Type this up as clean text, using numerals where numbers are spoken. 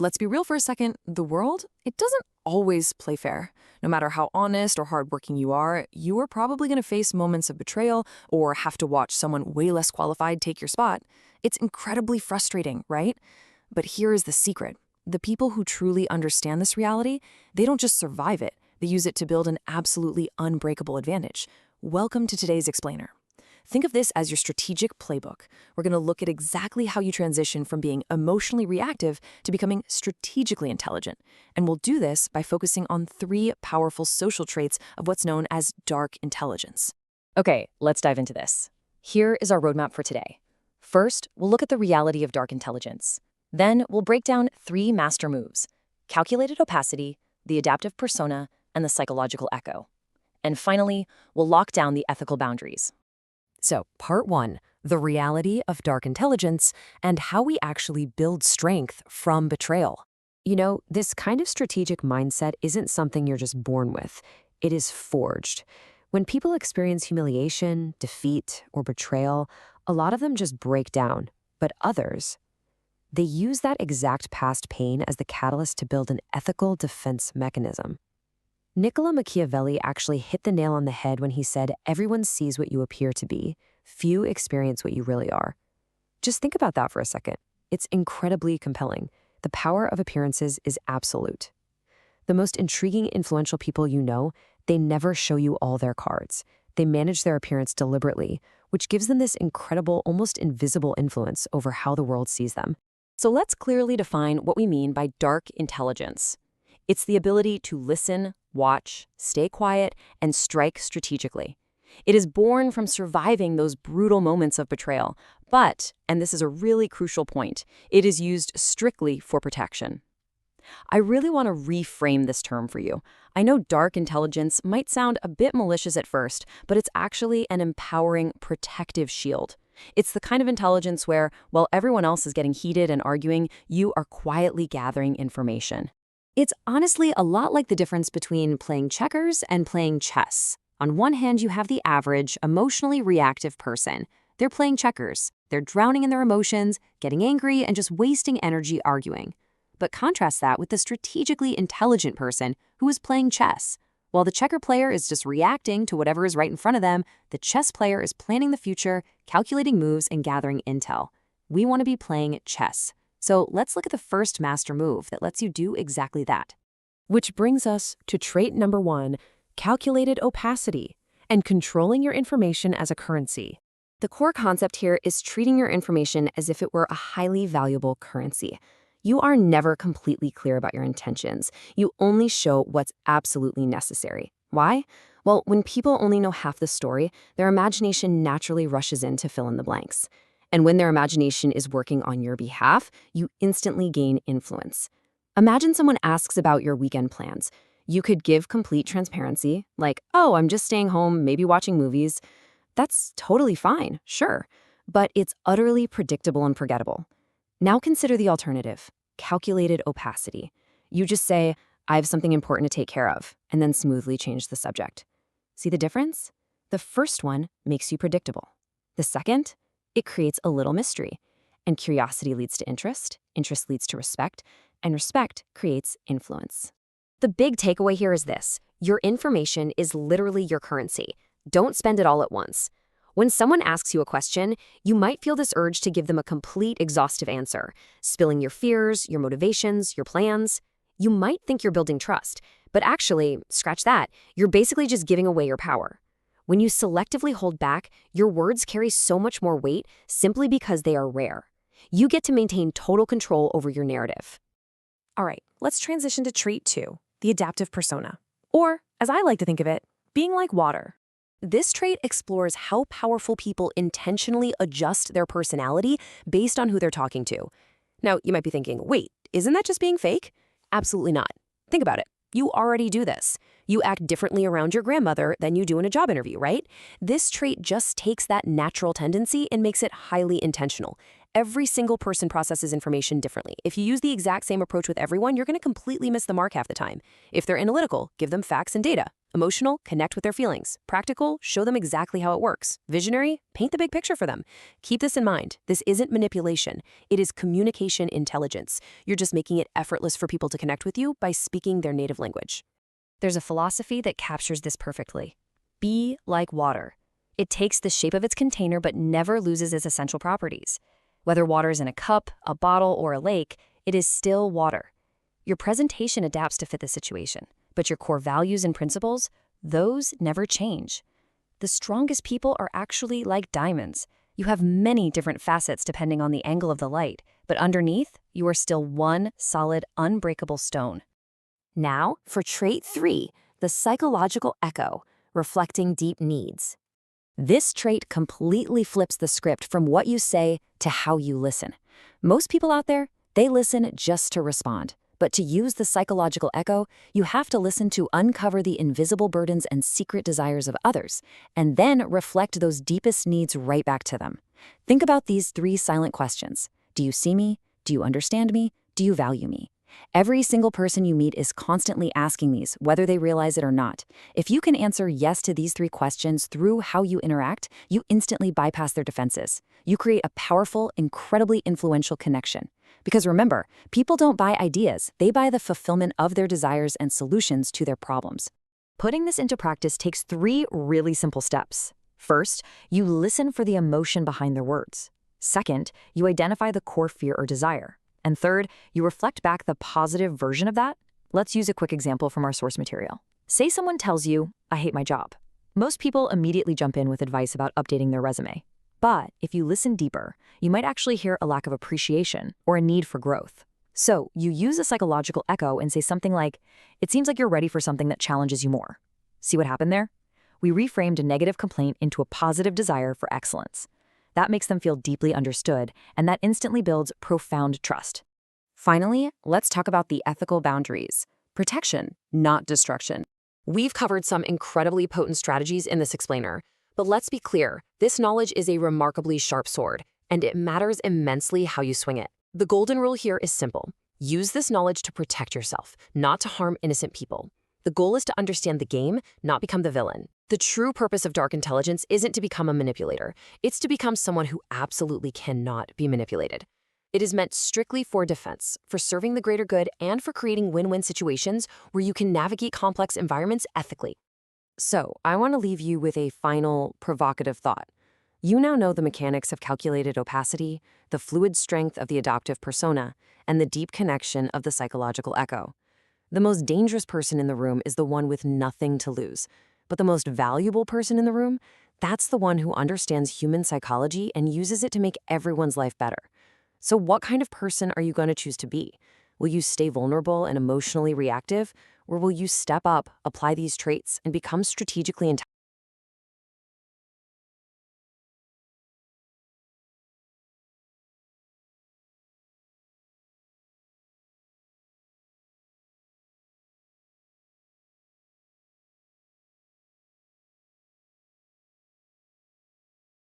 Let's be real for a second. The world, it doesn't always play fair. No matter how honest or hardworking you are probably going to face moments of betrayal or have to watch someone way less qualified take your spot. It's incredibly frustrating, right? But here is the secret. The people who truly understand this reality, they don't just survive it. They use it to build an absolutely unbreakable advantage. Welcome to today's explainer. Think of this as your strategic playbook. We're going to look at exactly how you transition from being emotionally reactive to becoming strategically intelligent. And we'll do this by focusing on 3 powerful social traits of what's known as dark intelligence. Okay, let's dive into this. Here is our roadmap for today. First, we'll look at the reality of dark intelligence. Then we'll break down 3 master moves: calculated opacity, the adaptive persona, and the psychological echo. And finally, we'll lock down the ethical boundaries. So, part 1, the reality of dark intelligence and how we actually build strength from betrayal. You know, this kind of strategic mindset isn't something you're just born with. It is forged. When people experience humiliation, defeat, or betrayal, a lot of them just break down. But others, they use that exact past pain as the catalyst to build an ethical defense mechanism. Niccolo Machiavelli actually hit the nail on the head when he said, "Everyone sees what you appear to be. Few experience what you really are." Just think about that for a second. It's incredibly compelling. The power of appearances is absolute. The most intriguing, influential people you know, they never show you all their cards. They manage their appearance deliberately, which gives them this incredible, almost invisible influence over how the world sees them. So let's clearly define what we mean by dark intelligence. It's the ability to listen, watch, stay quiet, and strike strategically. It is born from surviving those brutal moments of betrayal, but, and this is a really crucial point, it is used strictly for protection. I really want to reframe this term for you. I know dark intelligence might sound a bit malicious at first, but it's actually an empowering, protective shield. It's the kind of intelligence where, while everyone else is getting heated and arguing, you are quietly gathering information. It's honestly a lot like the difference between playing checkers and playing chess. On one hand, you have the average, emotionally reactive person. They're playing checkers. They're drowning in their emotions, getting angry, and just wasting energy arguing. But contrast that with the strategically intelligent person who is playing chess. While the checker player is just reacting to whatever is right in front of them, the chess player is planning the future, calculating moves, and gathering intel. We want to be playing chess. So let's look at the first master move that lets you do exactly that. Which brings us to trait number 1, calculated opacity, and controlling your information as a currency. The core concept here is treating your information as if it were a highly valuable currency. You are never completely clear about your intentions. You only show what's absolutely necessary. Why? Well, when people only know half the story, their imagination naturally rushes in to fill in the blanks. And when their imagination is working on your behalf, you instantly gain influence. Imagine someone asks about your weekend plans. You could give complete transparency, like, "Oh, I'm just staying home, maybe watching movies." That's totally fine, sure, but it's utterly predictable and forgettable. Now consider the alternative, calculated opacity. You just say, "I have something important to take care of," and then smoothly change the subject. See the difference? The first one makes you predictable. The second, it creates a little mystery. And curiosity leads to interest leads to respect, and respect creates influence. The big takeaway here is this: your information is literally your currency. Don't spend it all at once. When someone asks you a question, you might feel this urge to give them a complete, exhaustive answer, spilling your fears, your motivations, your plans. You might think you're building trust, but actually, scratch that, you're basically just giving away your power. When you selectively hold back, your words carry so much more weight simply because they are rare. You get to maintain total control over your narrative. All right, let's transition to trait 2, the adaptive persona. Or, as I like to think of it, being like water. This trait explores how powerful people intentionally adjust their personality based on who they're talking to. Now, you might be thinking, wait, isn't that just being fake? Absolutely not. Think about it. You already do this. You act differently around your grandmother than you do in a job interview, right? This trait just takes that natural tendency and makes it highly intentional. Every single person processes information differently. If you use the exact same approach with everyone, you're going to completely miss the mark half the time. If they're analytical, give them facts and data. Emotional, connect with their feelings. Practical, show them exactly how it works. Visionary, paint the big picture for them. Keep this in mind. This isn't manipulation. It is communication intelligence. You're just making it effortless for people to connect with you by speaking their native language. There's a philosophy that captures this perfectly. Be like water. It takes the shape of its container but never loses its essential properties. Whether water is in a cup, a bottle, or a lake, it is still water. Your presentation adapts to fit the situation, but your core values and principles, those never change. The strongest people are actually like diamonds. You have many different facets depending on the angle of the light, but underneath, you are still one solid, unbreakable stone. Now, for trait 3, the psychological echo, reflecting deep needs. This trait completely flips the script from what you say to how you listen. Most people out there, they listen just to respond. But to use the psychological echo, you have to listen to uncover the invisible burdens and secret desires of others, and then reflect those deepest needs right back to them. Think about these 3 silent questions. Do you see me? Do you understand me? Do you value me? Every single person you meet is constantly asking these, whether they realize it or not. If you can answer yes to these 3 questions through how you interact, you instantly bypass their defenses. You create a powerful, incredibly influential connection. Because remember, people don't buy ideas, they buy the fulfillment of their desires and solutions to their problems. Putting this into practice takes 3 really simple steps. First, you listen for the emotion behind their words. Second, you identify the core fear or desire. And third, you reflect back the positive version of that. Let's use a quick example from our source material. Say someone tells you, "I hate my job." Most people immediately jump in with advice about updating their resume. But if you listen deeper, you might actually hear a lack of appreciation or a need for growth. So you use a psychological echo and say something like, "It seems like you're ready for something that challenges you more." See what happened there? We reframed a negative complaint into a positive desire for excellence. That makes them feel deeply understood, and that instantly builds profound trust. Finally, let's talk about the ethical boundaries. Protection, not destruction. We've covered some incredibly potent strategies in this explainer, but let's be clear, this knowledge is a remarkably sharp sword, and it matters immensely how you swing it. The golden rule here is simple. Use this knowledge to protect yourself, not to harm innocent people. The goal is to understand the game, not become the villain. The true purpose of dark intelligence isn't to become a manipulator. It's to become someone who absolutely cannot be manipulated. It is meant strictly for defense, for serving the greater good, and for creating win-win situations where you can navigate complex environments ethically. So, I want to leave you with a final, provocative thought. You now know the mechanics of calculated opacity, the fluid strength of the adoptive persona, and the deep connection of the psychological echo. The most dangerous person in the room is the one with nothing to lose. But the most valuable person in the room, that's the one who understands human psychology and uses it to make everyone's life better. So what kind of person are you going to choose to be? Will you stay vulnerable and emotionally reactive? Or will you step up, apply these traits, and become strategically intelligent?